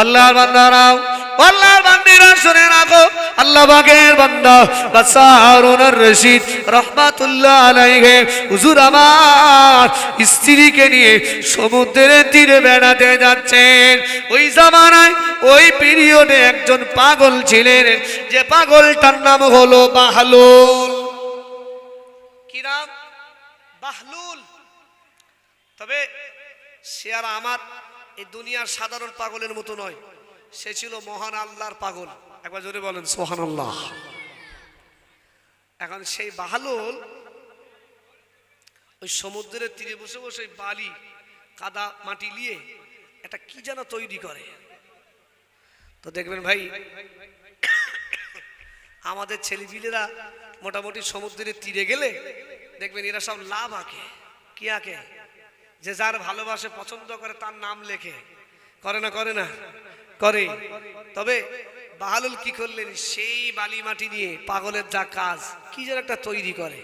আল্লাহর বান্দারাও, আল্লাহর বান্দিরা শুনে রাখো, আল্লাহ পাকের বান্দা বাদশা হারুনুর রশিদ রাহমাতুল্লাহ আলাইহি হুজুর আমার স্ত্রীকে নিয়ে সমুদ্রের তীরে বেড়াতে যাচ্ছেন। ওই জামানায় ওই পিরিয়ডে একজন পাগল ছিলেন, যে পাগলটার নাম হলো বাহলুল। কি নাম? বাহলুল। তবে সে আর আমার এই দুনিয়ার সাধারণ পাগলের মতো নয়, সে ছিল মহান আল্লাহর পাগল। একবার জোরে বলেন সুবহানাল্লাহ। এখন সেই বাহলুল ওই সমুদ্রের তীরে বসে বসে বালি কাদা মাটি নিয়ে একটা কি যেন তৈরি করে। তো দেখবেন ভাই, আমাদের ছেলেপিলেরা মোটামুটি সমুদ্রের তীরে গেলে দেখবেন এরা সব লাভ আঁকে। কি আঁকে? যে যার ভালোবাসে পছন্দ করে তার নাম লেখে। করে না? করে না? করে। তবে বাহলুল কি করলেন, সেই বালি মাটি নিয়ে পাগলের যা কাজ কি যেন একটা তৈরি করে।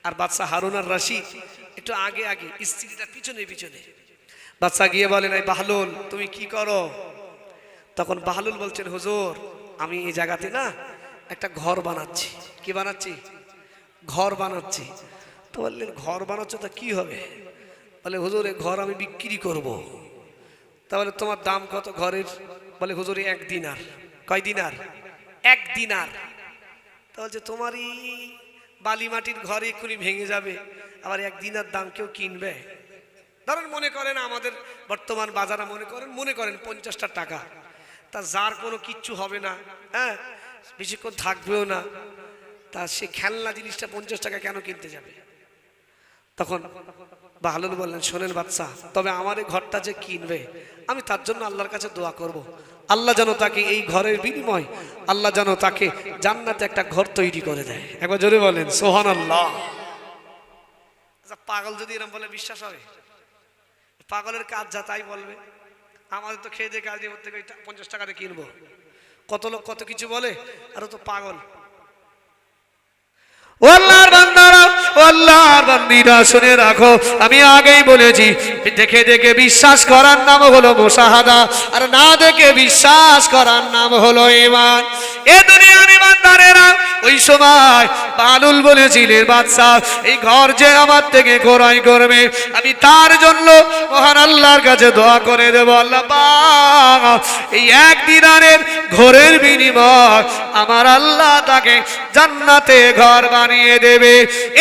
আর বাদশা হারুনুর রশিদ একটু আগে আগে, স্ত্রীটা পিছনে পিছনে। বাদশা গিয়ে বলেন, এই বাহলুল তুমি কি করো? তখন বাহলুল বলছেন, হুজুর আমি এই জায়গাতে না একটা ঘর বানাচ্ছি। কি বানাচ্ছি? ঘর বানাচ্ছি। তো বললেন, ঘর বানাচ্ছ তা কি হবে? বলে, হুজুর এই ঘর আমি বিক্রি করব। তাহলে তোমার দাম কত ঘরের? বলে, হুজুর 1 দিনার। কয় দিনার? 1 দিনার। তা বলছে, তোমারই বালি মাটির ঘর এক্ষুনি ভেঙে যাবে, আবার 1 দিনার দাম কেউ কিনবে? ধরেন মনে করেন আমাদের বর্তমান বাজারে মনে করেন 50টা টাকা। তা যার কোনো কিচ্ছু হবে না, হ্যাঁ বেশিক্ষণ থাকবেও না, তা সে খেলনা জিনিসটা 50 টাকা কেন কিনতে যাবে? তখন বাহলুল বললেন, শোনেন বাদশা, তবে আমার এই ঘরটা যে কিনবে আমি তার জন্য আল্লাহর কাছে দোয়া করব, আল্লাহ যেন তাকে এই ঘরের বিনিময় আল্লাহ যেন তাকে জান্নাতে একটা ঘর তৈরি করে দেয়। একবার জোরে বলেন সুবহানাল্লাহ। আচ্ছা, পাগল যদি এরকম বলে বিশ্বাস হবে? পাগলের কাজ যা তাই বলবে। আমাদের তো খেয়ে দিয়ে কাজ দিয়ে 50 টাকাতে কিনবো। কত লোক কত কিছু বলে, আর ও তো পাগল। আল্লাহর বান্দারা, আল্লাহর বান্দিরা শুনে রাখো, আমি আগেই বলেছি, দেখে দেখে বিশ্বাস করার নাম হলো মুশাহাদা, আর না দেখে বিশ্বাস করার নাম হলো ঈমান। এ দুনিয়ার ঈমানদারেরা ওই সময় বাহলুল বলেছিলেন, বাদশা এই ঘর যে আমার থেকে ক্রয় করবে আমি তার জন্য মহান আল্লাহর কাছে দোয়া করে দেব, আল্লাহ পাক এই 1 দিনারের ঘরের বিনিময় আমার আল্লাহ তাকে জান্নাতে ঘর বানিয়ে দেবে।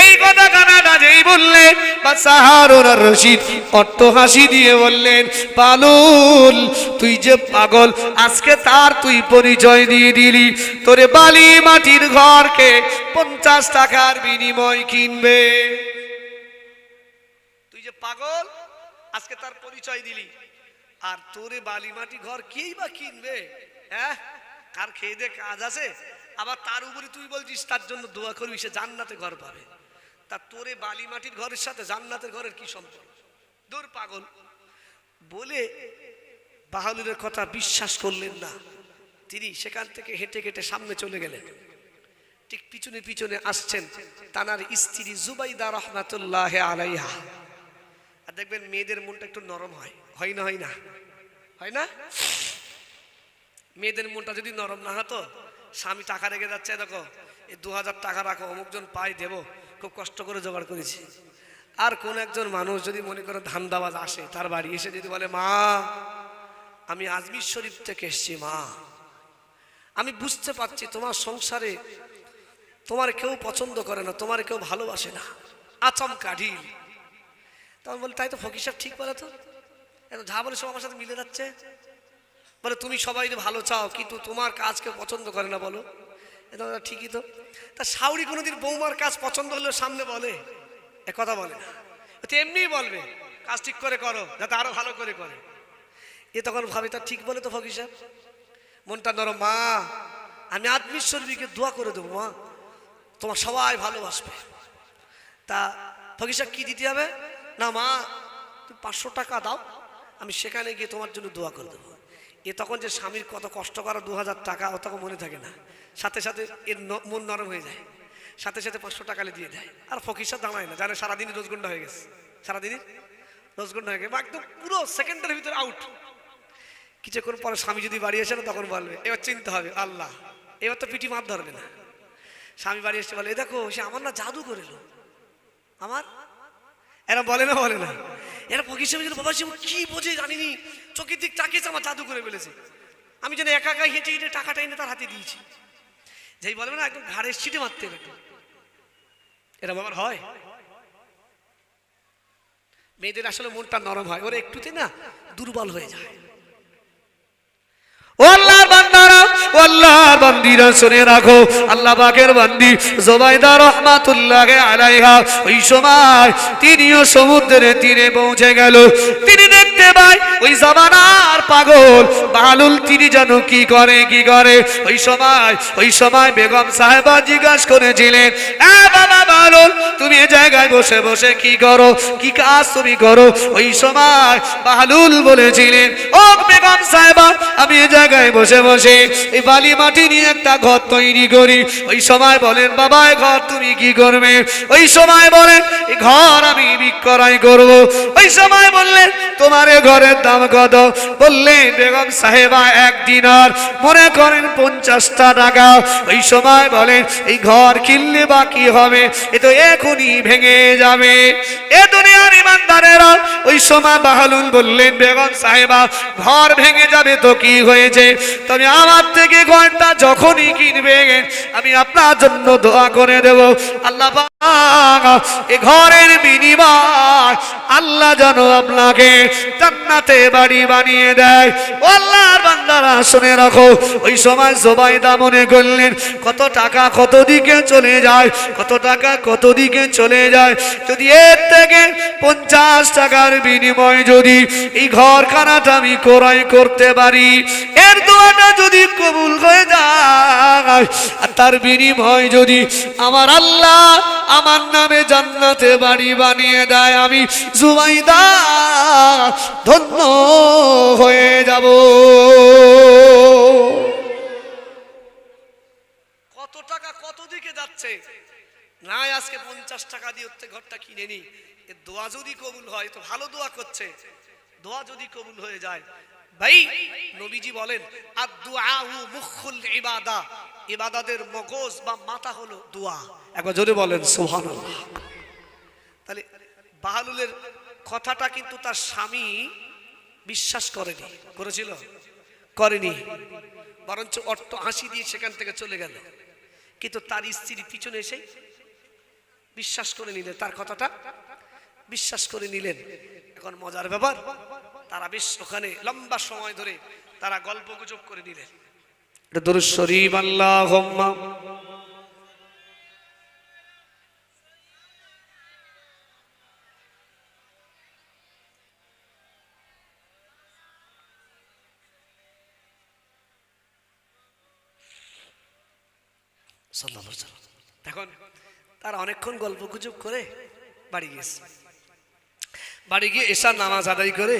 এই কথা কানাডা যেই বললেন, বাদশা হারুনুর রশিদ অট্ট হাসি দিয়ে বললেন, বাহলুল তুই যে পাগল, আজকে তার তুই পরিচয় দিয়ে দিলি। তোরে বালি মাটির ঘরকে 50 টাকার বিনিময় কিনবে। তুই যে পাগল, আজকে তার পরিচয় দিলি, আর তোরে বালি মাটি ঘর কেই বা কিনবে? হ্যাঁ, কার খেয়ে দে কাজ আছে, আবার তার উপরে তুই বলছিস তার জন্য দোয়া করবি, সে জান্নাতে ঘর পাবে। তা তোরে বালি মাটির ঘরের সাথে জান্নাতের ঘরের কি সম্পর্ক? দূর পাগল। বলে বাহলুলের কথা বিশ্বাস করলেন না। তিনি সেখান থেকে হেঁটে হেঁটে সামনে চলে গেলেন। ঠিক পিছনে পিছনে আসছেন তানার স্ত্রী জুবাইদা রাহমাতুল্লাহ আলাইহা। আর দেখবেন মেয়েদের মনটা একটু নরম হয়, হয় না? হয় না? হয় না? মেয়েদের মনটা যদি নরম না হতো, স্বামী টাকা রেখে যাচ্ছে, দেখো এই 2000 টাকা রাখো, অমুকজন পাই দেবো, খুব কষ্ট করে জোগাড় করেছি। আর কোন একজন মানুষ যদি মনে করে ধান্দাবাজ আসে তার বাড়ি এসে যদি বলে, মা আমি আজমির শরীফ থেকে এসছি, মা আমি বুঝতে পারছি তোমার সংসারে তোমার কেউ পছন্দ করে না, তোমার কেউ ভালোবাসে না, আচমকা ঢিল। তখন বলে, তাই তো ফকির সাহেব ঠিক বলে, তো যা বলে সব আমার সাথে মিলে যাচ্ছে। বলে, তুমি সবাই ভালো চাও কিন্তু তোমার কাজ কেউ পছন্দ করে না, বলো। এটা ঠিকই তো। তা শাউরি কোনোদিন বৌমার কাজ পছন্দ হলেও সামনে বলে? এ কথা বলে না, এমনি বলবে কাজ ঠিক করে করো যাতে আরো ভালো করে করে। এ তখন ভাবে তা ঠিক বলে তো ফকির সাহেব, মনটা নরম। মা আমি আজমির শরীফকে দোয়া করে দেবো, মা তোমার সবাই ভালোবাসবে। তা ফকির সাহেব কি দিতে হবে? না মা তুমি 500 টাকা দাও, আমি সেখানে গিয়ে তোমার জন্য দোয়া করে দেবো। এ তখন যে স্বামীর কত কষ্ট করা 2000 টাকা, ও তখন মনে থাকে না, সাথে সাথে এর মন নরম হয়ে যায়, সাথে সাথে 500 টাকা দিয়ে দেয়। আর ফকির সাহেব দাঁড়ায় না, জানে সারাদিনই রোজগুন্ডা হয়ে গেছে, সারাদিনই রোজগুন্ডা হয়ে গেছে, একদম পুরো সেকেন্ডের ভিতরে আউট। কিছুক্ষণ পরে স্বামী যদি বাড়ি আসে না তখন বলবে, এবার চিনতে হবে আল্লাহ, এবার তো পিটি মার ধরবে না। স্বামী বাড়ি এসে বলে, এ দেখো সে আমার না জাদু করেলো আমার। এরা বলে না বলে না, এরা পকির সামনে বাবা সে কি বোঝে জানিনি, চোখের দিক তাকিয়েছে আমার জাদু করে ফেলেছে, আমি যেন একা একা হেঁটে হেঁটে টাকাটা এনে তার হাতে দিয়েছি। যেই বলবে না একদম ঘাড়ের সিটে মারতে হবে, এরা বাবার হয়। মেয়েদের আসলে মনটা নরম হয়, ওরা একটুতে না দুর্বল হয়ে যায়। ও আল্লাহর বান্দারা, ও আল্লাহর বান্দিরা শুনে রাখো, আল্লাহ পাকের বান্দি জুবাইদা রাহমাতুল্লাহি আলাইহা ওই সময় তিনিও সমুদ্রের তীরে পৌঁছে গেল। তিনি দেখতে পায় ওই জামানার পাগল বালুল তিনি যেন কি করে ওই সময় বেগম সাহেবা জিজ্ঞাসা করেছিলেন, এ বাবা বালুল, তুমি এই জায়গায় বসে বসে কি করো, কি কাজ তুমি করো? ওই সময় বালুল বলেছিলেন, ও বেগম সাহেবা, আমি এই জায়গায় বসে বসে এই বালি মাটি নিয়ে একটা ঘর তৈরি করি। ওই সময় বলেন, বাবা এই ঘর তুমি কি করবে? ওই সময় বলেন, এই ঘর আমি বিক্রয় করব। ওই সময় বললেন, তোমার এই ঘরের দাম কত? বললেন বেগম সাহেবা, 1 দিনার, মনে করেন 50টা টাকা। ওই সময় বলেন, এই ঘর কিনলে বা কি হবে, এ তো এখনই ভেঙে যাবে। এ দুনিয়ার ইমানদারেরা, ওই সময় বাহলুল বললেন, বেগম সাহেবা, ঘর ভেঙে যাবে তো কি হয়েছে, তবে আমার থেকে ঘরটা যখনই কিনবে আমি আপনার জন্য দোয়া করে দেব, আল্লাহ পাক এই ঘরের বিনিময় আল্লাহ যেন আপনাকে জান্নাতে বাড়ি বানিয়ে দেয়। ও আল্লাহর বান্দারা শুনে রাখো, ওই সময় জুবাইদা মনে করলেন, কত টাকা কত দিকে চলে যায়, কত টাকা কত দিকে চলে যায়, যদি এর থেকে 50 টাকার বিনিময় যদি এই ঘরখানাটা আমি ক্রয় করতে পারি, এর দোয়াটা যদি কবুল হয়ে যায়, আর তার বিনিময় যদি আমার আল্লাহ আমার নামে জান্নাতে বাড়ি বানিয়ে দেয়, আমি জুবাইদা ধন্য হয়ে যাব। কত টাকা কত দিকে যাচ্ছে না, আজকে 50 টাকা দিয়ে ঘরটা কিনে নি, দোয়া যদি কবুল হয় তো ভালো দোয়া করছে, দোয়া যদি কবুল হয়ে যায়, ভাই নবীজি বলেন, আদ-দুআউ মুখুল ইবাদা, ইবাদতের মগজ বা মাথা হলো দোয়া। একবার জোরে বলেন সুবহানাল্লাহ। তাহলে বাহলুলের কথাটা কিন্তু তার স্বামী বিশ্বাস করেনি, করেছিল? করেনি, বরঞ্চ অট্ট হাসি দিয়ে সেখান থেকে চলে গেল। কিন্তু তার স্ত্রী পিছনে এসে বিশ্বাস করে নিলেন, তার কথাটা বিশ্বাস করে নিলেন। এখন মজার ব্যাপার, তারা বেশ ওখানে লম্বা সময় ধরে তারা গল্প গুজব করে নিলেন। দরুদ শরীফ আল্লাহুম্মা সাল্লাল্লাহু আলাইহি ওয়াসাল্লাম। এখন তারা অনেকক্ষণ গল্প গুজব করে বাড়ি গিয়েছে। বাড়ি গিয়ে এশার নামাজ আদায় করে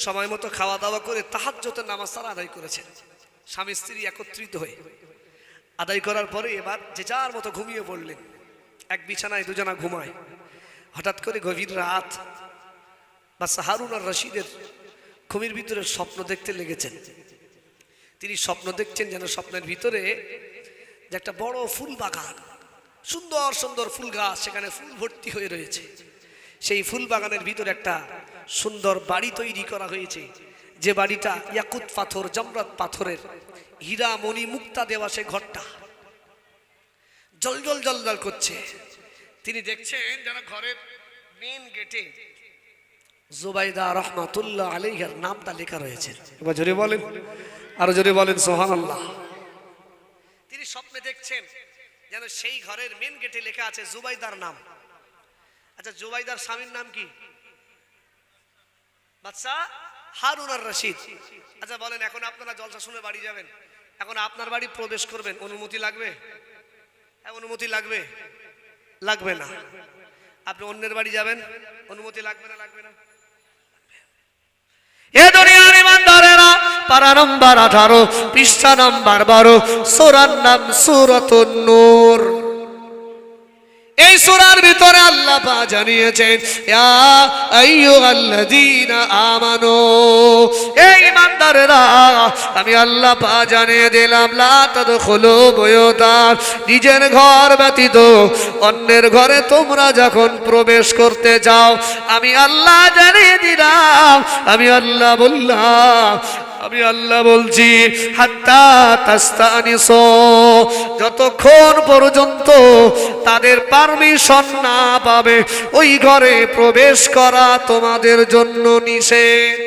সময় মতো খাওয়া দাওয়া করে তাহাজ্জুদের নামাজ তারা আদায় করেছেন, স্বামী স্ত্রী একত্রিত হয়ে। আদায় করার পরে এবার যে যার মতো ঘুমিয়ে পড়লেন। এক বিছানায় দুজনা ঘুমায়। হঠাৎ করে গভীর রাত, বাদশা হারুন আর রশিদের ঘুমের ভিতরে স্বপ্ন দেখতে লেগেছেন। তিনি স্বপ্ন দেখছেন যেন স্বপ্নের ভিতরে যে একটা বড় ফুল বাগান, সুন্দর সুন্দর ফুল গাছ, সেখানে ফুল ভর্তি হয়ে রয়েছে। সেই ফুল বাগানের ভিতরে একটা সুন্দর বাড়ি তৈরি করা হয়েছে, যে বাড়িটা ইয়াকুত পাথর, জামরাত পাথরের, হীরা মণি মুক্তা দেওয়া। সেই ঘরটা জলজল জলজল করছে। তিনি দেখছেন যেন ঘরের মেন গেটে জুবাইদা রাহমাতুল্লাহ আলাইহার নামটা লেখা রয়েছে। এবার জোরে বলেন, আরো জোরে বলেন সুবহানাল্লাহ। তিনি স্বপ্নে দেখছেন যেন সেই ঘরের মেন গেটে লেখা আছে জুবাইদার নাম। আচ্ছা, জুবাইদার স্বামীর নাম কি? বাদশা হারুন আর রশিদ। আচ্ছা বলেন, এখন আপনারা জলসা শুনে বাড়ি যাবেন, এখন আপনার বাড়ি প্রবেশ করবেন, অনুমতি লাগবে? অনুমতি লাগবে? লাগবে না। আপনি অন্যের বাড়ি যাবেন, অনুমতি লাগবে না? লাগবে না। এ দুনিয়ার ইমানদারেরা, পারা নাম্বার 18, পৃষ্ঠা নাম্বার 12, সূরার নাম সূরাতুন নূর। এই সূরার ভিতরে আল্লাহ পাক জানিয়েছেন ইয়া আইয়ুহাল্লাযীনা আমানু, এই ঈমানদারেরা আমি আল্লাহ পাক জানিয়ে দিলাম লা তাদখুলু বুয়ুতান, নিজের ঘর ব্যতীত অন্যের ঘরে তোমরা যখন প্রবেশ করতে যাও আমি আল্লাহ জানিয়ে দিলাম, আমি আল্লাহ বললাম, আমি আল্লাহ বলছি হাত্তা তাস্তানিসু, যতক্ষণ পর্যন্ত তাদের পারমিশন না পাবে ওই ঘরে প্রবেশ করা তোমাদের জন্য নিষেধ।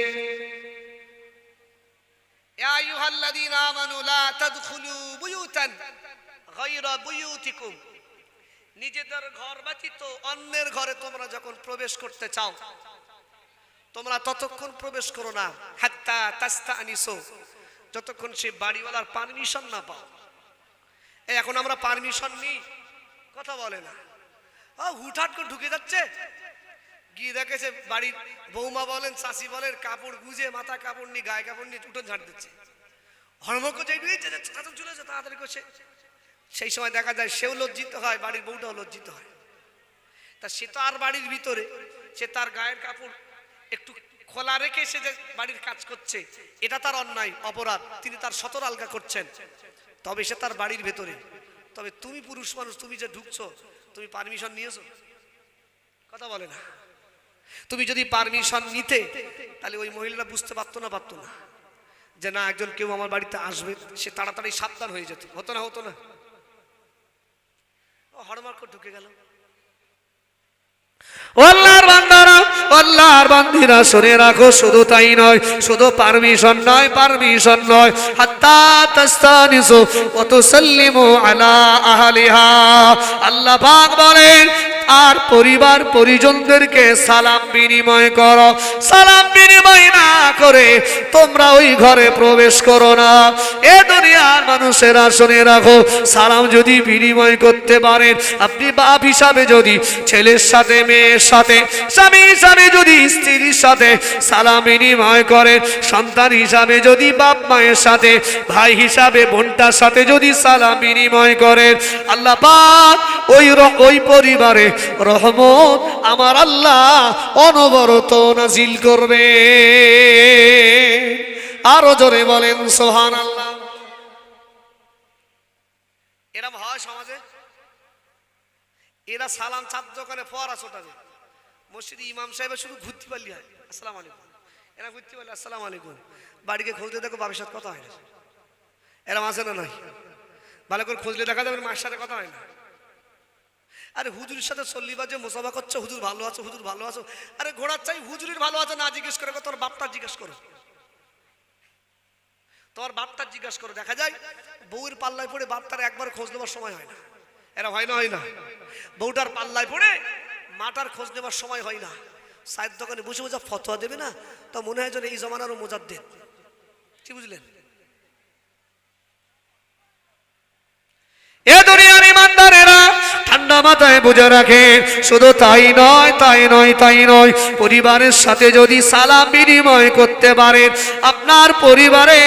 ইয়া আইয়ুহাল্লাযীনা আমানু লা তাদখুলু বুয়ুতান গায়রা বুয়ুতিকুম, নিজেদের ঘর ব্যতীত অন্যের ঘরে তোমরা যখন প্রবেশ করতে চাও তোমরা ততক্ষণ প্রবেশ করো না হাত্তা তাস্তানিসু, যতক্ষণ সে বাড়িওয়ালার পারমিশন না পাও। এখন আমরা পারমিশন নিই, কথা বলে না, হুটহাট করে ঢুকে যাচ্ছে, গিয়ে দেখেছে বাড়ির বৌমা বলেন চাষি বলেন কাপড় গুজে মাথা কাপড় নিয়ে গায়ে কাপড় নিয়ে উঠোন ঝাড় দিচ্ছে, হরমক চলে যাচ্ছে তাড়াতাড়ি করছে। সেই সময় দেখা যায় সেও লজ্জিত হয়, বাড়ির বউটাও লজ্জিত হয়। তা সে তো আর বাড়ির ভিতরে, সে তার গায়ের কাপড় একটু খোলা রেখে সে যে বাড়ির কাজ করছে, এটা তার অন্যায় অপরাধ, তিনি তার সতর আলগা করছেন, তবে সে তার বাড়ির ভেতরে। তবে তুমি পুরুষ মানুষ, তুমি যে ঢুকছো তুমি পারমিশন নিয়েছো, কথা বলে না। তুমি যদি পারমিশন নিতে তাহলে ওই মহিলারা বুঝতে পারতো না যে না একজন কেউ আমার বাড়িতে আসবে, সে তাড়াতাড়ি সাবধান হয়ে যেত, হতো না হড়মার করে ঢুকে গেল। আল্লাহর বান্দারা, আল্লাহর বান্দিরা শুনে রাখো, শুধু তাই নয়, শুধু পারমিশন নয়, হাত্তা তাস্তানিসু ওয়া তুসাল্লিমু আলা আহলিহা, আল্লাহ পাক বলেন আর পরিবার পরিজনদেরকে সালাম বিনিময় করো, সালাম বিনিময় না করে তোমরা ওই ঘরে প্রবেশ করো না। এ দুনিয়ার মানুষেরা শুনে রাখো, সালাম যদি বিনিময় করতে পারেন, আপনি বাপ হিসাবে যদি ছেলের সাথে মেয়ের সাথে, স্বামী হিসাবে যদি স্ত্রীর সাথে সালাম বিনিময় করেন, সন্তান হিসাবে যদি বাপ মায়ের সাথে, ভাই হিসাবে বোনটার সাথে যদি সালাম বিনিময় করেন, আল্লাহ পাক ওই পরিবারে রহমত আমার আল্লাহ অনবরত নাজিল করবে। আরো জোরে বলেন সুবহানাল্লাহ। এরকম হয় সমাজে, এরা সালাম চাঁদ দোকানে ফোয়ারা ছোটাবে, মসজিদে ইমাম সাহেবের শুধু ঘুরতে পারলি হয় আসসালামু আলাইকুম, এরা ঘুরতে পারলে আসসালামু আলাইকুম, বাড়িকে খুঁজলে দেখো বাবার সাথে কথা হয় না, এরকম আছে না নাই? ভালো করে খুঁজলে দেখা যাবে মায়ের সাথে কথা হয় না। আরে হুজুরের সাথে চল্লিবার যে মোসাফা করছে, হুজুর ভালো আছো, হুজুর ভালো আছো, আরে ঘোড়ার চাই হুজুরের ভালো আছে না জিজ্ঞেস করে, তোর বাপটা জিজ্ঞেস করো, তোমার বাপটা জিজ্ঞেস করো। দেখা যায় বউয়ের পাল্লায় পড়ে বাপটার একবার খোঁজ নেবার সময় হয় না, এরা হয় না, বউটার পাল্লায় পড়ে মাটার খোঁজ নেবার সময় হয় না, চায়ের দোকানে বসে বসে ফতোয়া দেবে না, তো মনে হয় যেন এই জমানারও মুজাদ্দিদ, কি বুঝলেন? এ দুনিয়ার ইমানদারেরা ঠান্ডা মাথায় বুঝে রাখে, শুধু তাই নয়, পরিবারের সাথে যদি সালাম বিনিময় করতে পারেন, আপনার পরিবারে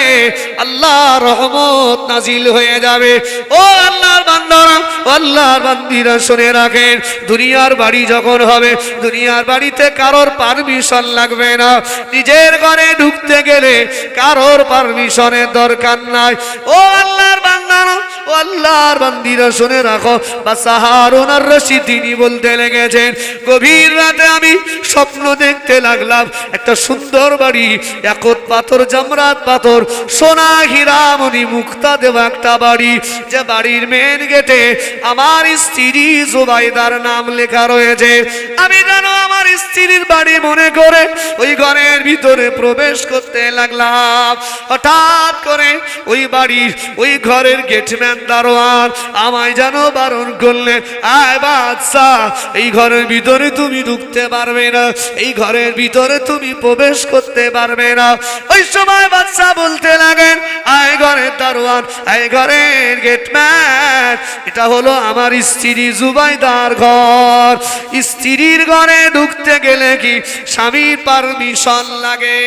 আল্লাহর রহমত নাজিল হয়ে যাবে। ও আল্লাহর বান্দারা, আল্লাহর বান্দিরা শুনে রাখেন, দুনিয়ার বাড়ি যখন হবে, দুনিয়ার বাড়িতে কারোর পারমিশন লাগবে না, নিজের ঘরে ঢুকতে গেলে কারোর পারমিশনের দরকার নাই। ও আল্লাহর বান্দারা, ও আল্লাহর বান্দিরা শুনে রাখো, বাদশা হারুন আর রশিদ তিনি বলতে লেগেছেন, গভীর রাতে আমি স্বপ্ন দেখতে লাগলাম একটা সুন্দর বাড়ি, ইয়াকুত পাথর, জামরাত পাথর, সোনা হীরা মণি মুক্তা দেওয়া একটা বাড়ি, যে বাড়ির মেন গেটে আমার স্ত্রী জুবাইদার নাম লেখা রয়েছে। আমি জানো আমার স্ত্রীর বাড়ি মনে করে ওই ঘরের ভিতরে প্রবেশ করতে লাগলাম। হঠাৎ করে ওই বাড়ির ওই ঘরের গেটম্যান দারোয়ান আমায় জানো বারণ করলে, আয় বাদশা, এই ঘরের ভিতরে তুমি ঢুকতে পারবে না, এই ঘরের ভিতরে তুমি প্রবেশ করতে পারবে না। ওই সময় বাদশা বলতে লাগেন, আয় ঘরের দারোয়ান, আয় ঘরের গেটম্যান, এটা হলো আমার স্ত্রী জুবাইদার ঘর, স্ত্রীর ঘরে ঢুকতে গেলে কি স্বামীর পারমিশন লাগে?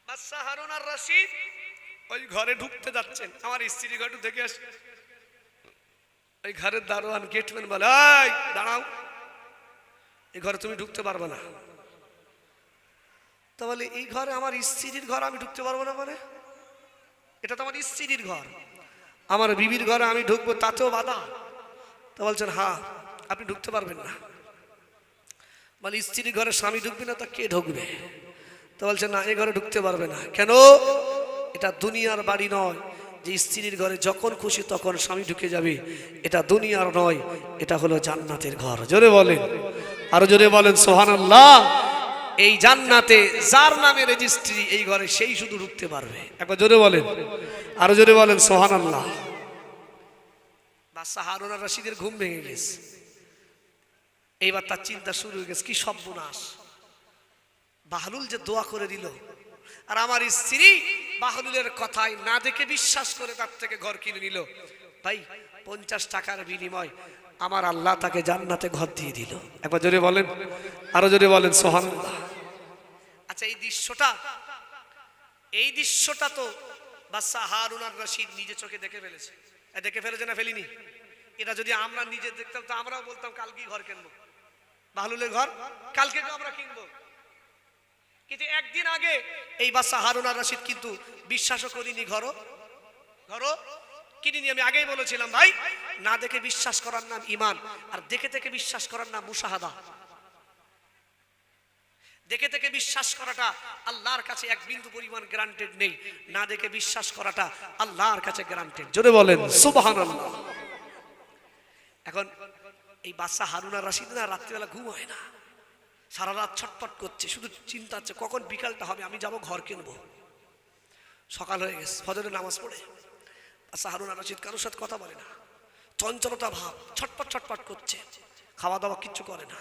বাদশা হারুন আর রশিদ ওই ঘরে ঢুকতে যাচ্ছেন, আমার স্ত্রী ঘরে দেখে আসে, ওই ঘরের দারোয়ান গেটম্যান বলে, এই দাঁড়াও, এই ঘরে তুমি ঢুকতে পারবে না। তো বলে, এই ঘরে আমার স্ত্রীর ঘর, আমি ঢুকতে পারবো না মানে? এটা তো আমার স্ত্রীর ঘর, আমার বিবির ঘরে আমি ঢুকবো, তাতেও বাধা? তো বলছেন, হ্যাঁ আপনি ঢুকতে পারবেন না। মানে স্ত্রীর ঘরে স্বামী ঢুকবে না, তা কে ঢুকবে? তো বলছেন, না, এই ঘরে ঢুকতে পারবে না। কেন? এটা দুনিয়ার বাড়ি নয় যে স্ত্রীর ঘরে যখন খুশি তখন স্বামী ঢুকে যাবে। এটা দুনিয়ার নয়, এটা হলো জান্নাতের ঘর। জোরে বলেন, আরো জোরে বলেন সুবহানাল্লাহ। এই জান্নাতে যার নামে রেজিস্ট্রি এই ঘরে, সেই শুধু ঢুকতে পারবে। একবার জোরে বলেন, আরো জোরে বলেন সুবহানাল্লাহ। বাদশা হারুন আর রশিদের ঘুম ভেঙে গেছে। এইবার তার চিন্তা শুরু হয়ে গেছে, কি সর্বনাশ, বাহলুল যে দোয়া করে দিল, আর আমার স্ত্রী বাহলুলের কথায় না দেখে বিশ্বাস করে তার থেকে ঘর কিনে নিল। ভাই 50 টাকার বিনিময় আমার আল্লাহ তাকে জান্নাতে ঘর দিয়ে দিল। একবার জোরে বলেন, আরো জোরে বলেন সুবহানাল্লাহ। আচ্ছা, এই দৃশ্যটা তো বাদশা হারুন আর রশিদ নিজে চোখে দেখে ফেলেছে। দেখে ফেলেছে না ফেলিনি? এটা যদি আমরা নিজে দেখতাম তো আমরাও বলতাম কালকেই ঘর কিনবো, বাহলুলের ঘর কালকে আমরা কিনবো। কিন্তু একদিন আগে এই বাদশা হারুন আর রশিদ কিন্তু বিশ্বাসও করিনি, ঘরও কিনিনি। আমি আগেই বলেছিলাম ভাই, না দেখে বিশ্বাস করার নাম ঈমান, আর দেখে দেখে বিশ্বাস করার নাম মুশাহাদা। দেখে দেখে বিশ্বাস করাটা আল্লাহর কাছে এক বিন্দু পরিমাণ গ্রান্টেড নেই, না দেখে বিশ্বাস করাটা আল্লাহর কাছে গ্রান্টেড। জোরে বলেন সুবহানাল্লাহ। এখন এই বাদশা হারুন আর রশিদ না রাত্রিবেলা ঘুম হয় না, সারা রাত ছটফট করছে, শুধু চিন্তা হচ্ছে কখন বিকালটা হবে, আমি যাব ঘর কিনবো। সকাল হয়ে গেছে, ফজরের নামাজ পড়ে বাদশা হারুন আর রশিদ কারোর সাথে কথা বলে না, চঞ্চলতা ভাব, ছটফট করছে, খাওয়া দাওয়া কিচ্ছু করে না।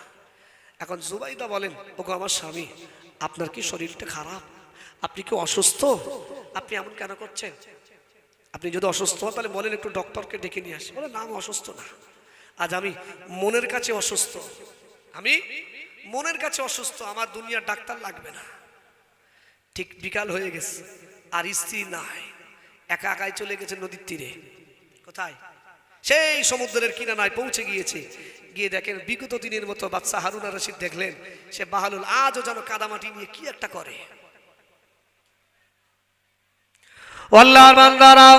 এখন জুবাইদা বলেন, ওগো আমার স্বামী, আপনার কি শরীরটা খারাপ? আপনি কি অসুস্থ? আপনি এমন কেন করছেন? আপনি যদি অসুস্থ হন তাহলে বলেন একটু ডক্টরকে ডেকে নিয়ে আসি। বলে, না আমি অসুস্থ না, আজ আমি মনের কাছে অসুস্থ, আমি মনের কাছে অসুস্থ, আমার দুনিয়ার ডাক্তার লাগবে না। ঠিক বিকাল হয়ে গেছে, আর স্ত্রী নাই, একা একাই চলে গেছে নদীর তীরে। কোথায়? সেই সমুদ্রের কিনারায় পৌঁছে গিয়েছে। গিয়ে দেখেন বিগত দিনের মতো বাদশা হারুন আর রশিদ দেখলেন সে বাহলুল আজও যেন কাদামাটি নিয়ে কি একটা করে। আল্লাহর বান্দারা,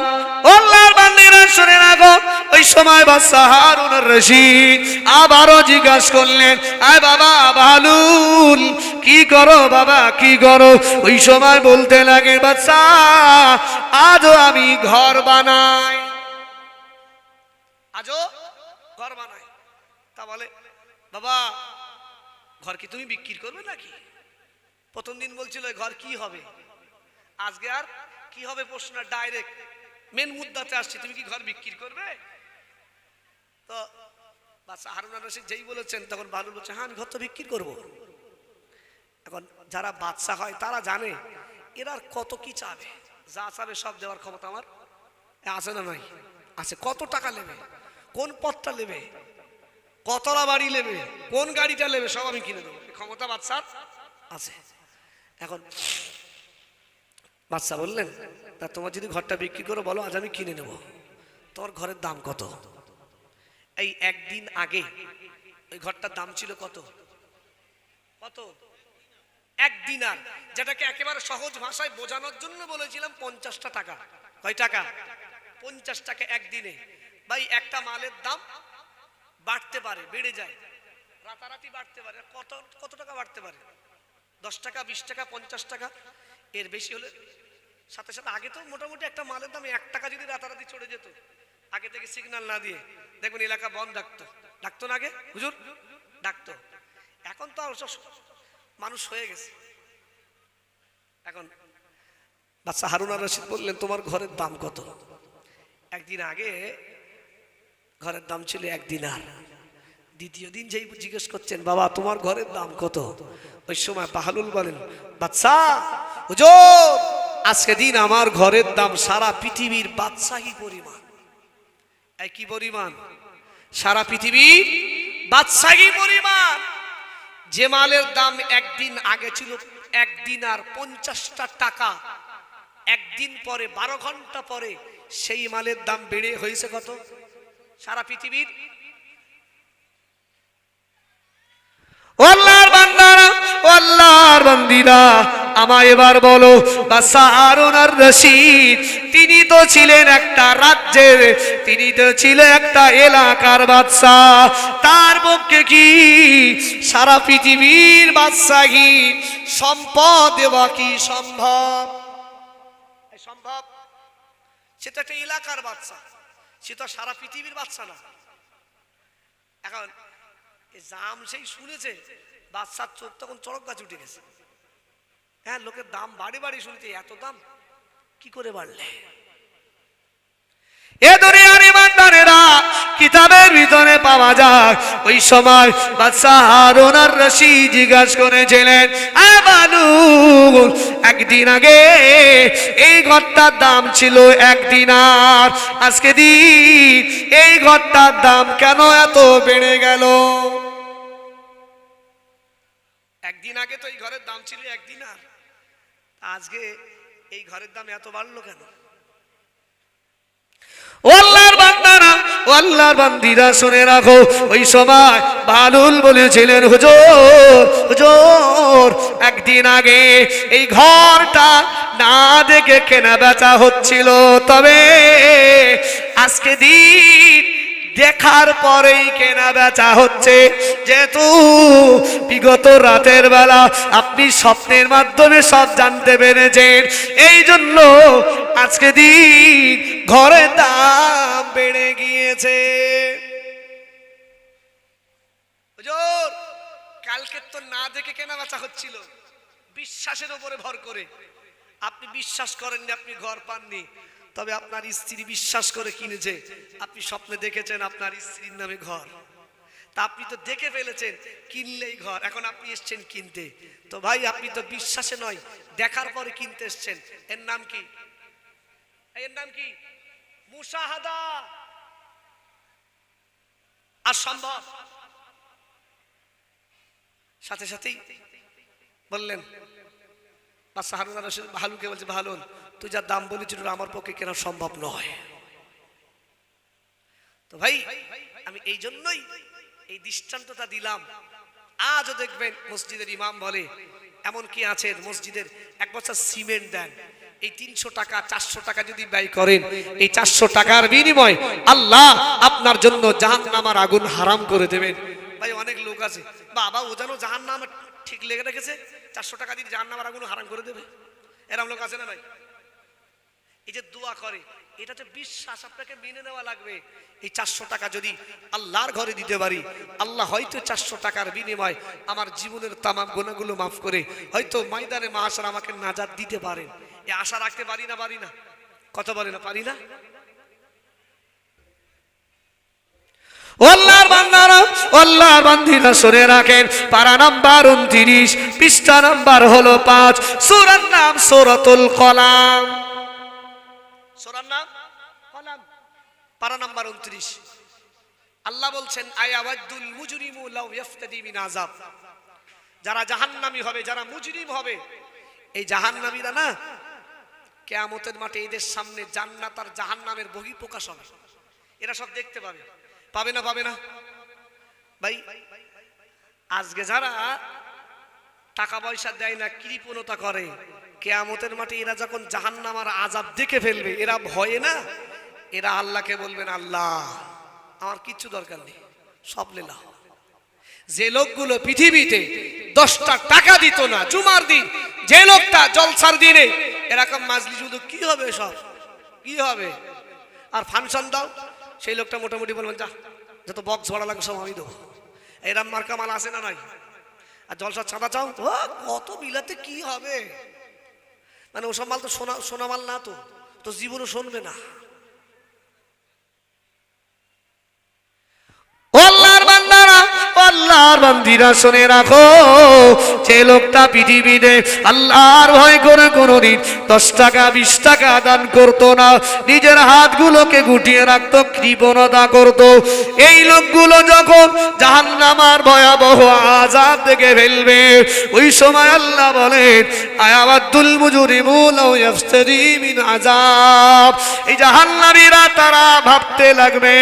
আল্লাহর বান্দিরা শুনে রাখো, ওই সময় বাদশা হারুন আর রশিদ আবারও জিজ্ঞাসা করলেন, আয় বাবা বাহলুল, কি করো বাবা, কি করো? ওই সময় বলতে লাগে, বাদশা আজও আমি ঘর বানাই, আজও ঘর বানাই। তা বলে, বাবা ঘর কি তুমি বিক্রি করবে নাকি? প্রথম দিন বলছিল ঘর কি হবে, আজকে আর কি হবে প্রশ্ন ডাইরেক্ট মেন মুদ্দাতে আসছে, তুমি কি ঘর বিক্রি করবে? তো বাদশা হারুন আর রশিদ যেই বলেছেন তখন বাহলুল বলছে, হ্যাঁ আমি ঘর তো বিক্রি করবো। এখন যারা বাদশা হয় তারা জানে এরা কত কি চাবে, যা চাবে সব দেওয়ার ক্ষমতা আমার আছে না নাই? আছে। কত টাকা নেবে, কোন পথটা নেবে, কতলা বাড়ি নেবে, কোন গাড়িটা নেবে, সব আমি কিনে দেবো, ক্ষমতা বাদশার আছে। এখন বাদশা বললেন, তা তোমার যদি ঘরটা বিক্রি করো বলো, আজ আমি কিনে নেব। তোমার ঘরের দাম কত? এই একদিন আগে ওই ঘরটার দাম ছিল কত? কত? 1 দিনার, যেটাকে একেবারে সহজ ভাষায় বোঝানোর জন্য বলেছিলাম 50টা টাকা। কয় টাকা? 50 টাকা একদিনে। ভাই একটা মালের দাম বাড়তে পারে, বেড়ে যায়, রাতারাতি বাড়তে পারে। কত টাকা বাড়তে পারে? 10 টাকা, 20 টাকা, 50 টাকা, এর বেশি হলে সাথে সাথে। আগে তো মোটামুটি একটা মালের দাম 1 টাকা যদি রাতারাতি চড়ে যেত, আগে থেকে সিগন্যাল না দিয়ে দেখবেন এলাকা বন্ধ ডাকতো না আগে, হুজুর ডাকতো। এখন তো মানুষ হয়ে গেছে। এখন বাদশা হারুন আর রশিদ বললেন, তোমার ঘরের দাম কত? একদিন আগে ঘরের দাম ছিল 1 দিনার। দ্বিতীয় দিন যেই জিজ্ঞেস করছেন, বাবা তোমার ঘরের দাম কত? ওই সময় বাহলুল বলেন, বাদশা হুজুর আজকে দিন আমার ঘরের দাম সারা পৃথিবীর বাদশাহী পরিমাণ। এই কি পরিমাণ? সারা পৃথিবীর বাদশাহী পরিমাণ। যে মালের দাম একদিন আগে ছিল 1 দিনার 50টা টাকা, একদিন পরে 12 ঘন্টা পরে সেই মালের দাম বেড়ে হয়েছে কত? সারা পৃথিবীর আল্লাহর বান্দারা, আল্লাহর বান্দিরা, আমায় এবার বলো, বাদশা হারুন আর রশিদ তিনি তো ছিলেন একটা রাজ্যের, তিনি তো ছিলেন একটা এলাকার বাদশা। তার পক্ষে কি সারা পৃথিবীর বাদশাহী সম্পদ দেওয়া কি সম্ভব? সম্ভব? সে তো একটা এলাকার বাদশা, সে তো সারা পৃথিবীর বাদশা না। এখন জাম সেই শুনেছে, বাদশার চোখ তখন চড়ক গাছ উঠে গেছে। হ্যাঁ, লোকের দাম বাড়ি বাড়ি শুনেছে, এত দাম কি করে বাড়লে? এ দুনিয়ার ইমানদারেরা, কিতাবের ভিতরে পাওয়া যায় ওই সময় বাদশা হারুন আর রশিদ জিজ্ঞাসা করেছিলেন, একদিন আগে এই ঘরটার দাম ছিল 1 দিনার, আজকে দিন এই ঘরটার দাম কেন এত বেড়ে গেল? একদিন আগে তো এই ঘরের দাম ছিল 1 দিনার, আজকে এই ঘরের দাম এত বাড়লো কেন? আল্লাহর বান্দারা, আল্লাহর বান্দিরা শুনে রাখো, ওই সময় বালুল বলেছিলেন, হুজুর হুজুর, একদিন আগে এই ঘরটা না দেখে কেনা বেচা হচ্ছিল, তবে আজকে দিন দেখার পরেই কেনা বেচা হচ্ছে। যেহেতু বিগত রাতের বেলা আপনি স্বপ্নের মাধ্যমে সব জানতে পেরেছেন, এই জন্য আজকে দিন ঘরের দাম বেড়ে গিয়েছে। হুজুর, কালকে তো না দেখে কেনা বেচা হচ্ছিল, বিশ্বাসের উপরে ভর করে। আপনি বিশ্বাস করেননি, আপনি ঘর পাননি, তবে আপনার স্ত্রী বিশ্বাস করে কিনেছে, আপনি স্বপ্নে দেখেছেন আপনার স্ত্রীর নামে ঘর, তা আপনি তো দেখে ফেলেছেন, কিনলেই ঘর, এখন আপনি এসছেন কিনতে। তো ভাই, আপনি তো বিশ্বাসে নয়, দেখার পরে কিনতে এসছেন। এর নাম কি? এর নাম কি? মুশাহাদা। আর সম্ভব? সাথে সাথেই বললেন, বাদশা হারুন আর রশিদ ভালুকে বলছে, ভালো, তুই যা দাম বলেছিস আমার পক্ষে কেনা সম্ভব নয়। তো ভাই, আমি এই জন্যই এই দৃষ্টান্তটা দিলাম। আজও দেখবেন মসজিদের ইমাম বলে, এমন কি আছে মসজিদের 1 বছর সিমেন্ট দেন, এই 300 টাকা 400 টাকা যদি ব্যয় করেন, এই 400 টাকার বিনিময় আল্লাহ আপনার জন্য জাহান্নামের আগুন হারাম করে দেবেন। ভাই, অনেক লোক আছে, বাবা ও যেন জাহান্নাম ঠিক লেগে রেখেছে, 400 টাকা দিয়ে জাহান্নামের আগুন হারাম করে দেবে, এরকম লোক আছে না নাই? এই যে দোয়া করে, এটা তো বিশ্বাস, আপনাকে মেনে নেওয়া লাগবে। এই 400 টাকা যদি আল্লাহর ঘরে দিতে পারি, আল্লাহ হয়তো 400 টাকার বিনিময় আমার জীবনের তামাম গুনাহগুলো মাফ করে হয়তো ময়দানে মাহশার আমাকে নাজাত দিতে পারেন। এই আশা রাখতে পারি না? পারি না? কত বলে না পারি না? আল্লাহর বান্দারা, আল্লাহর বান্দিরা শুনে রাখেন, পারা নাম্বার 29, পৃষ্ঠা নাম্বার হলো 5, সূরার নাম সূরাতুল কলাম। সূরার নাম কলাম, পারা নাম্বার 29। আল্লাহ বলছেন, আয়াওয়াদুল মুজরিমু লাউ ইয়াফতাদি মিন আযাব। যারা জাহান্নামী হবে, যারা মুজরিম হবে, এই জাহান্নামীরা না কিয়ামতের মাঠে এদের সামনে জান্নাত আর জাহান্নামের বহিঃপ্রকাশ হবে। এরা সব দেখতে পাবে। পাবে না? পাবে না? ভাই, আজকে যারা টাকা পয়সা দেয় না, কৃপণতা করে, কিয়ামতের মাঠে এরা যখন জাহান্নাম আর আযাব দেখে ফেলবে, এরা ভয়ে না, এরা আল্লাহকে বলবেন, আল্লাহ আমার কিচ্ছু দরকার নেই, সব লীলা। যে লোকগুলো পৃথিবীতে 10টা টাকা দিত না জুমার দিন, যে লোকটা জলসার দিনে এরকম মাজলিস, শুধু কি হবে, সব কি হবে, আর ফাংশন দাও, সেই লোকটা মোটামুটি বলবেন, যা যত বক্স ভাড়া লাগে সব আমি দেবো। এরম মার্কা মাল আসে না নাই? আর জলসার চাঁদা চাও, কত বিলাতে কি হবে, মানে ওসব মাল তো সোনা মাল না, তো জীবনও শুনবে না। আল্লাহর বান্দারা, আল্লাহর বান্দিরা শুনে রাখো, যে লোকটা পৃথিবীতে আল্লাহর ভয় করে কোনোদিন 10 টাকা 20 টাকা দান করতো না, নিজের হাতগুলোকে গুটিয়ে রাখতো, কৃপণতা করতো, এই লোকগুলো যখন জাহান্নামের ভয়াবহ আযাব থেকে ফেলবে, ওই সময় আল্লাহ বলেন আয়াবাদুল মুজরিমু লাউ ইফতারি মিন আযাব। এই জাহান্নামীরা তারা ভাবতে লাগবে,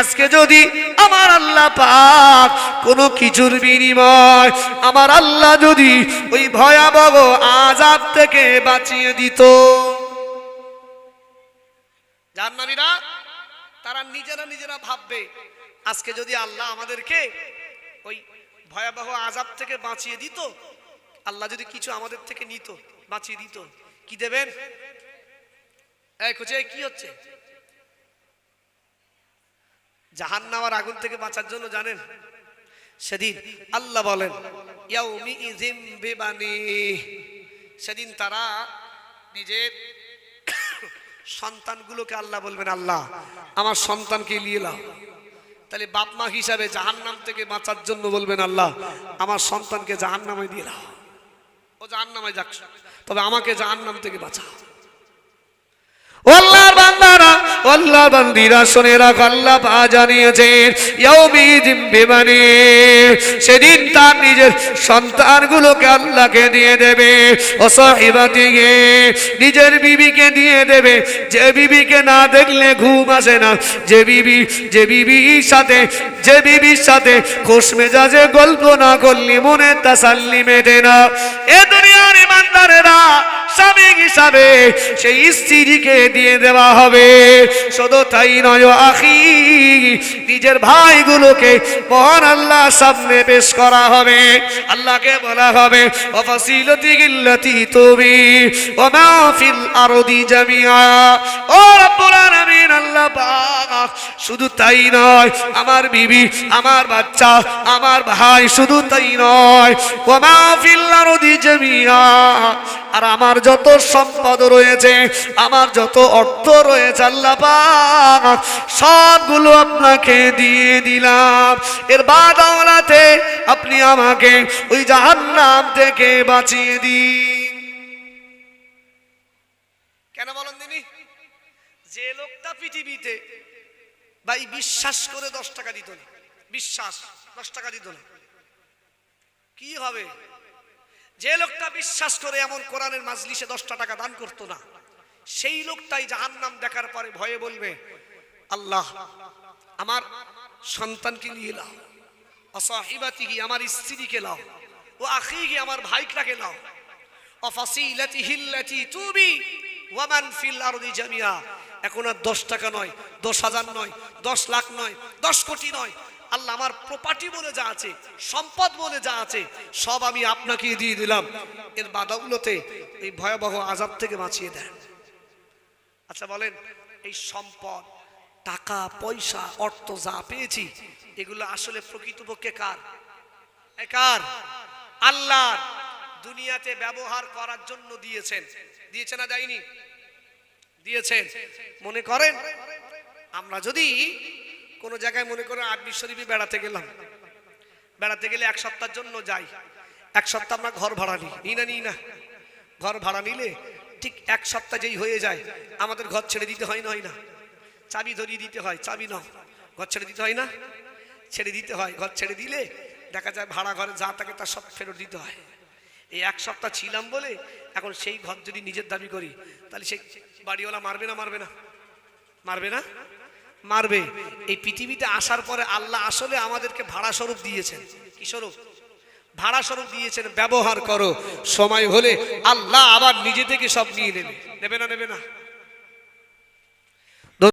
আজকে যদি আমার আল্লাহ পাক কোনো কিছুর বিনিময় আমার আল্লাহ যদি ওই ভয়াবহ আযাব থেকে বাঁচিয়ে দিত। জাহান্নামীরা তারা নিজেরা ভাববে, আজকে যদি আল্লাহ আমাদেরকে ওই ভয়াবহ আযাব থেকে বাঁচিয়ে দিত, আল্লাহ যদি কিছু আমাদের থেকে নিত, বাঁচিয়ে দিত, কি দেবেন? এই কোচে কি হচ্ছে? জাহান্নামের আগুন থেকে বাঁচার জন্য জানেন সেদিন আল্লাহ বলেন ইয়াউমি ইযিম বিবানি, সেদিন তারা নিজের সন্তানগুলোকে আল্লাহ বলবেন আল্লাহ আমার সন্তানকে নিয়ে নাও। তাহলে বাপ মা হিসাবে জাহান্নাম থেকে বাঁচার জন্য বলবেন আল্লাহ আমার সন্তানকে জাহান্নামে দিয়ে দাও, ও জাহান্নামে যাক, তবে আমাকে জাহান্নাম থেকে বাঁচাও। আল্লাহর বান্দারা আল্লাহর বান্দিরা শুনে রাখ, আল্লাহ পাক জানিয়েছেন ইয়াউমিযিম বিবানি, সেদিন তার নিজের সন্তানগুলোকে আল্লাহকে দিয়ে দেবে, ও সাহিবাতিহি নিজের বিবিকে দিয়ে দেবে, যে বিবিকে না দেখলে ঘুম আসে না, যে বিবির সাথে খুশ মেজাজে গল্প না করলে মনে তাসাল্লি মেটে না। এ দুনিয়ার ইমানদারেরা স্বামী হিসাবে সেই স্ত্রীকে দিয়ে দেওয়া হবে। শুধু তাই নয় আখি, নিজের ভাইগুলোকে মহান আল্লাহর সামনে পেশ করা হবে। আল্লাহকে বলা হবে ওয়াফাসিলাতিহিল্লাতী তুবি ওয়া মা ফিল আরদি জামিআ। ও রব্বুল আলামিন আল্লাহ পাক শুধু তাই নয়, আমার বিবি, আমার বাচ্চা, আমার ভাই, শুধু তাই নয় ওয়া মা ফিল আরদি জামিআ, আর আমার যত সম্পদ রয়েছে, আমার যত অর্থ রয়েছে আল্লাহ পাক সবগুলো আপনাকে দিয়ে দিলাম, এর বাদৌলতে আপনি আমাকে ওই জাহান্নাম থেকে বাঁচিয়ে দিন। কেন বলেন দিনি? যে লোকটা পৃথিবীতে ভাই বিশ্বাস করে 10 টাকা দিত না, বিশ্বাস 10 টাকা দিত না, কি হবে? যে লোকটা বিশ্বাস করে এমন কোরআনের মাজলিসে 10 টাকা দান করতো না, সেই লোকটাই জাহান্নাম দেখার পরে ভয়ে বলবে আল্লাহ আমার সন্তানকে নিয়ে নাও, অসাহিবাতিহি আমার স্ত্রীকে নাও, ও আখিহি আমার ভাইটাকে নাও, অফাসিলাতিহিল্লাতী তুবি ওয়া মান ফিল আরদি জামিআ। এখন আর 10 টাকা নয়, 10,000 নয়, 10 লাখ নয়, 10 কোটি নয়, আল্লাহ আমার প্রপার্টি বলে যা আছে, সম্পদ বলে যা আছে, সব আমি আপনাকে দিয়ে দিলাম, এর বাদৌলতে এই ভয়াবহ আযাব থেকে বাঁচিয়ে দেন। আচ্ছা বলেন, এই সম্পদ, টাকা পয়সা, অর্থ যা পেয়েছি, এগুলো আসলে প্রকৃতপক্ষে কার? কার? আল্লাহর। দুনিয়াতে ব্যবহার করার জন্য দিয়েছেন, দিয়েছে না দেয়নি? দিয়েছেন। মনে করেন আমরা যদি কোন জায়গায় মনে করেন আজমির শরীফে বেড়াতে গেলাম, বেড়াতে গেলে 1 সপ্তাহের জন্য যাই, 1 সপ্তাহ আমরা ঘর ভাড়া নিই না, ঘর ভাড়া নিলে ঠিক 1 সপ্তাহ যেই হয়ে যায় আমাদের ঘর ছেড়ে দিতে হয় না? চাবি ধরিয়ে দিতে হয়, চাবি নাও, ঘর ছেড়ে দিতে হয় না? ছেড়ে দিতে হয়। ঘর ছেড়ে দিলে দেখা যায় ভাড়া ঘরে যা থাকে তার সব ফেরত দিতে হয়। এই 1 সপ্তাহ ছিলাম বলে এখন সেই ঘর যদি নিজের দাবি করি, তাহলে সেই বাড়িওয়ালা মারবে না? মারবে না? মারবে। এই পৃথিবীতে আসার পরে আল্লাহ আসলে আমাদেরকে ভাড়া স্বরূপ দিয়েছেন। কি স্বরূপ? ভাড়া স্বরূপ দিয়েছেন। ব্যবহার করো, সময় হলে আল্লাহ আবার নিজে থেকে সব নিয়ে নেবে। নেবে না?